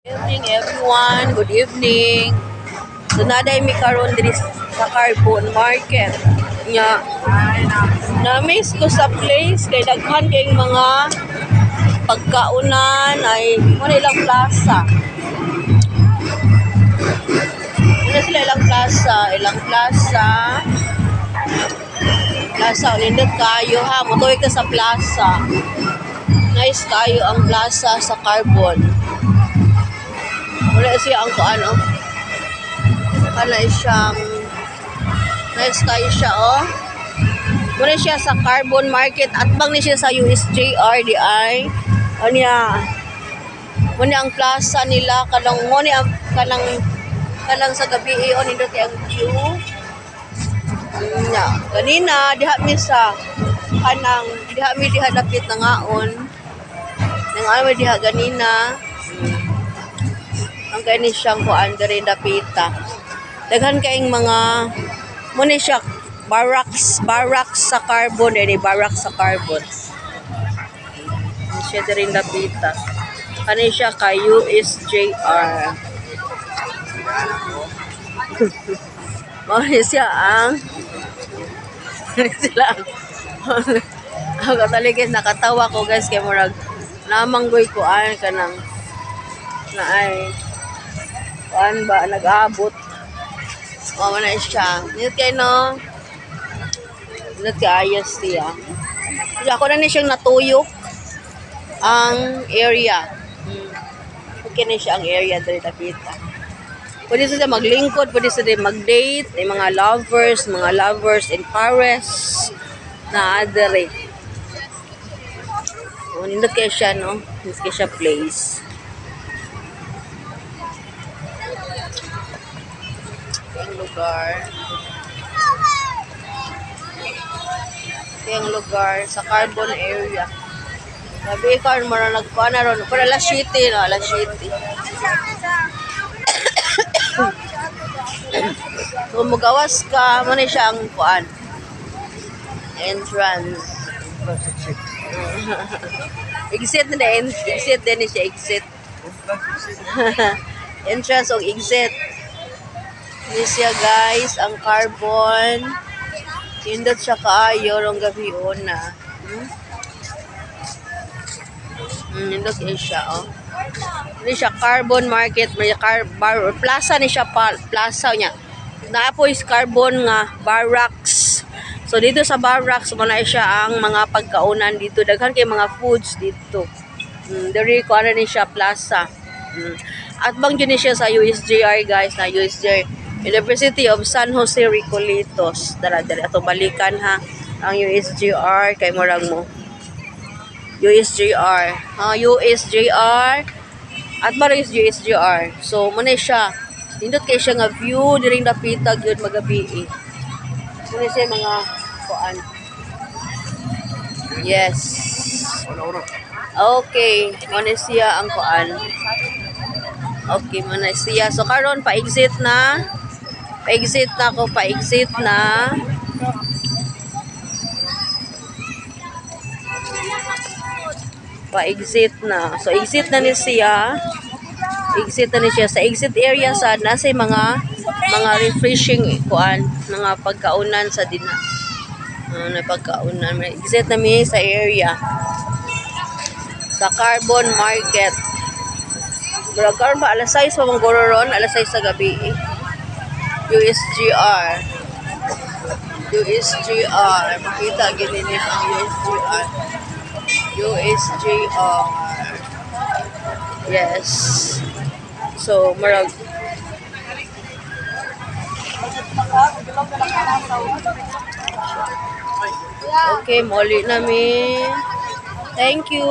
Good evening everyone, good evening. So naday mi karon diri sa Carbon Market. Nya na-miss ko sa place kay daghan kay mga pagkaunan ay mo ilang plaza. Ano sila ilang plaza. Plaza unindot kayo ha, motoy ka sa plaza. Nice kayo ang plaza sa Carbon. Wala siya ang ano. Wala siyang nice kayo siya oh. Wala siya sa Carbon Market at bang ni siya sa USJR di ay. Anya. Muna ang plaza nila kanang mo ni ang kanang sa gabi on indot ang view. Nya. Kanina diha mi sa kanang diha mi diha dapit na ngaon. Nang ano diha ganina. Ang kani siyang kuan diri dapita. Daghan kaayong mga muna siya barracks sa Carbon barracks sa Carbon. Siya diri dapita. Kani siya kay USJR. Mao siya ang sila. Ako taligid nakatawa ko guys kay murag namanggoy kuan kanang na ay kuan ba nag-aabot. O na siya. Nito kay no. Nito kay ayos siya. Ako na ni siyang natuyok ang area. Okay na siya ang area dali dapita. Pwede sila maglingkod, pwede sila mag-date, yung mga lovers in Paris na adere. O nindot kay siya no. Nindot kay siya place. Yung lugar sa Carbon area. Sabi ko mara nagkuan na ron para alas 7 no, alas 7. So mugawas ka mo ni siya ang kuan. Entrance. Exit din siya exit. Entrance o exit. Ini siya guys, ang Carbon. Indot siya kaayo rong gabi na. Indot siya oh. Ini siya Carbon Market, may plaza ni siya plaza niya. Naapoy Carbon nga barracks. So dito sa barracks mo na siya ang mga pagkaunan dito. Daghan kay mga foods dito. Diri ko ni siya plaza. At bang dyan siya sa USJR guys, na USJR. University of San Jose Recoletos. Dara ato balikan ha ang USJR kay murag mo. USJR. USJR. At mara is USJR. So mo na siya. Nindot kay siya nga view diring dapita gyud magabi. Muna siya mga kuan. Yes. Okay, mo na siya ang kuan. Okay, mo na siya. So karon pa-exit na. Pa-exit na. Pa-exit na. So exit na ni siya. Sa exit area sa nasa mga refreshing kuan, mga pagkaunan sa dina. Na pagkaunan. Exit na mi sa area. Sa Carbon Market. Karon ba alas 6 pa mong gororon, alas 6 sa gabi. USJR. Makita gini ang USJR. Yes. So, marag. Okay, muli namin. Thank you.